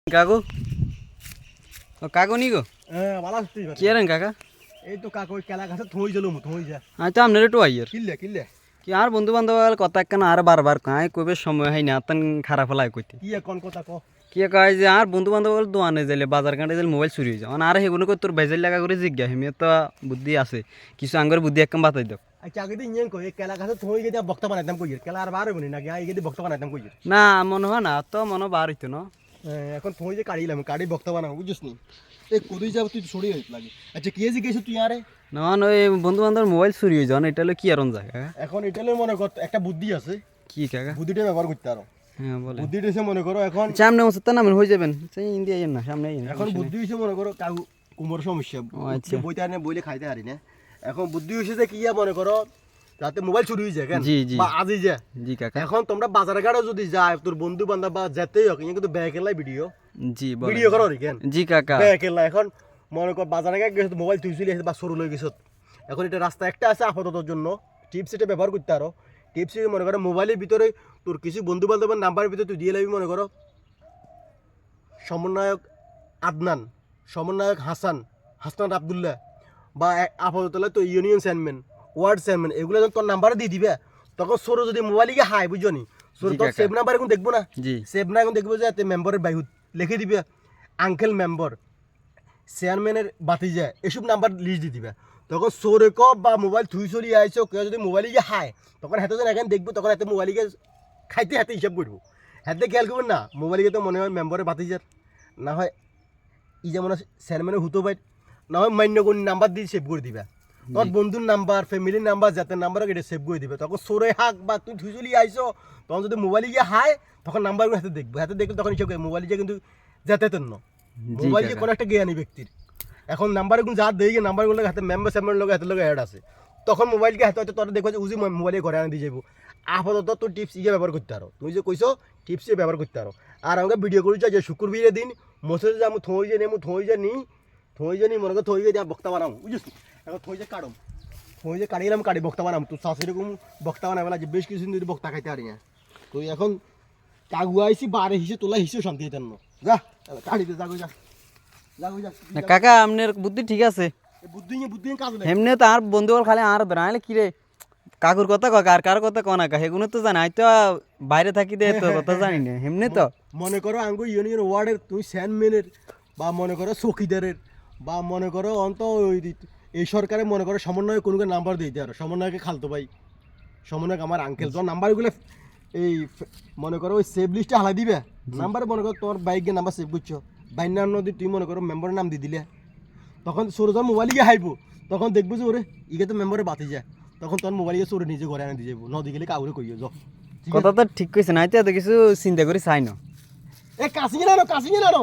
কাকু ও কাকু নি গো ভালো আছিস তুই? কি রেন কাকা এই তো কাকু কেলা গাছে থই জলো থই যা আচ্ছা আপনার একটু আইয়ের কিল্লে কি আর বন্ধু বান্ধব কথা কেন আর বারবার কাই কইবে সময় হয় না তান খারাপ হলাই কইতে কি কোন কথা ক কি কয় যে আর বন্ধু বান্ধব দোয়ানে যাইলে বাজার কাটে যাইলে মোবাইল চুরি হয়ে যাও আর হেগুলো কই তোর ভেজাল লাগা করে জিজ্ঞা হেমি তো বুদ্ধি আছে কিছু আঙ্গর বুদ্ধি একদম বাতাই দাও আচ্ছা আগে দিন ইয়েন কই কেলা গাছে থই গিয়ে বক্তা বানাইতাম কই কেলা আর বার হইবনি নাকি আগে বক্তা বানাইতাম কই না মনে হয় না তো মনে বার হইতো না এখন থই যে কাড়িলাম কাড়ি বক্তা বানাবো বুঝছিস নি এই কদই যাব তুই ছড়ি হইত লাগে আচ্ছা কে জিজ্ঞেস তুই আরে না ওই বন্ধু বান্ধব মোবাইল চুরি হয়ে যাও না এটা হলো কি আরন জায়গা এখন এটালে মনে কর একটা বুদ্ধি আছে কি কাকা বুদ্ধিটা ব্যবহার করতে আরো হ্যাঁ বলে বুদ্ধিটা এসে মনে করো এখন সামনে মতো নামেন হয়ে যাবেন সেই ইন্ডিয়া না সামনে এখন বুদ্ধি হইছে মনে করো কাউ কুমোর সমস্যা আচ্ছা। বইটা আনে বইলে খাইতে পারি না এখন বুদ্ধি হইছে যে কি মনে করো যাতে মোবাইল চুরি হয়ে যায় কেন জি, জি। বা আজি যায় জি কাকা এখন তোমরা বাজার ঘাটে যদি যায় তোর বন্ধু বান্ধব বা যেতেই হোক কিন্তু ব্যাকেলাই ভিডিও জি বলেন। ভিডিও করো রে কেন জি কাকা ব্যাকেলা এখন মনে কর বাজারে গেছে মোবাইল তুই চলে আসে বা সরু লই গেছত এখন এটা রাস্তা একটা আছে আপাততর জন্য টিপস এটা ব্যবহার করতে আরো টিপস মনে করো মোবাইলের ভিতরে তোর কিছু বন্ধু বান্ধবের নাম্বারের ভিতরে তুই দিয়ে লাবি মনে করো সমন্বয়ক আদনান সমন্বয়ক হাসান আবদুল্লাহ বা আপাতত তো ইউনিয়ন চেয়ারম্যান ওয়ার্ড চেয়ারম্যান এগুলো যখন তোর নাম্বারে দিয়ে দিবে তখন সরু যদি মোবাইলে গিয়ে হাই বুঝছো নি সরু জি তোর কাকা। সেভ নাম্বার এখন দেখবো না জি সেভ না এখন দেখবো যে এতে মেম্বারের বাইহুত লিখে দিবে আঙ্কেল মেম্বার চেয়ারম্যানের বাতি যায় এসব নাম্বার লিস্ট দিয়ে দিবে তখন সরে ক বা মোবাইল থুই চলি আইসো কেউ যদি মোবাইলে গিয়ে হায় তখন হাতে যখন এখানে দেখবো তখন হাতে মোবাইলে গিয়ে খাইতে হাতে হিসাব করবো হাতে খেয়াল করবেন না মোবাইলে গিয়ে তো মনে হয় মেম্বারের বাতি যার না হয় ই যেমন চেয়ারম্যানের হুতো পাই না হয় মান্য কোন নাম্বার দিয়ে সেভ করে দিবে তোর বন্ধুর নাম্বার ফ্যামিলির নাম্বার যাতে নাম্বার এটা সেভ করে দিবে তখন সরে হাক বা তুই থুই চলি আইসো তখন যদি মোবাইলে গিয়ে হায় তখন নাম্বারগুলো হাতে দেখবো হাতে দেখলে তখন হিসাব মোবাইলে গিয়ে কিন্তু যাতে তোর ন জি মোবাইল কাকা। কোনো একটা জ্ঞানী ব্যক্তির এখন নাম্বারগুলো যা দেই নাম্বারগুলো হাতে মেম্বার স্যাম্বার লোক হাতের লোক অ্যাড আছে তখন মোবাইলকে হাতে হয়তো তোরা দেখো যে উজি মোবাইলে ঘরে আনি দিয়ে যাবো আপাতত তোর টিপস ইয়ে ব্যবহার করতে পারো তুমি যে কইছো টিপস ব্যবহার করতে পারো আর আমাকে ভিডিও করেছ যে শুক্রবারের দিন মসে যে আমি থই যে নেমু থই যে নি মনে করো থই যে বক্তা বানাম বুঝিস এখন থই যে কাড়ম থই যে কাড়িলাম কাড়ি বক্তা বানাম তো শাশুড়িরকম বক্তা বানাবে যে বেশ কিছুদিন যদি বক্তা খাইতে পারি না তো এখন কাগু আইসি বারে হিসে তোলা হিসেও শান্তি হইতেন না যা কাড়িতে যাগো যা না কাকা আপনার বুদ্ধি ঠিক আছে বুদ্ধি কাজ লাগে এমনি তো আর বন্ধু খালি আর বেড়াইলে কি রে কাকুর কথা কয় আর কার কথা কয় না কা সেগুলো তো জানাই তো বাইরে থাকি দে তোর কথা জানি না এমনি তো মনে করো আঙ্গু ইউনিয়ন ওয়ার্ডের তুমি স্যানম্যানের বা মনে করো চৌকিদারের বা মনে করো অন্ত এই সরকারে মনে করো সমন্বয় কোনো নাম্বার দিতে আর সমন্বয়কে খালতো ভাই সমন্বয়ক আমার আঙ্কেল তোর নাম্বারগুলো এই মনে করো ওই সেভ লিস্টে হালাই দিবে নাম্বার মনে করো তোর বাইকের নাম্বার সেভ করছো বাইনার নদী তুই মনে করো মেম্বারের নাম দিয়ে দিলে তখন সরোজার মোবাইল গিয়ে হাইবো তখন দেখবো যে ওরে ইগে তো মেম্বারে বাতি যায় তখন তোর মোবাইল গিয়ে সরে নিজে ঘরে আনে দিয়ে যাবো নদী গেলে কাউরে কইও যাও কথা তো ঠিক কইছে না তো কিছু চিন্তা করে চাই না এ কাশি না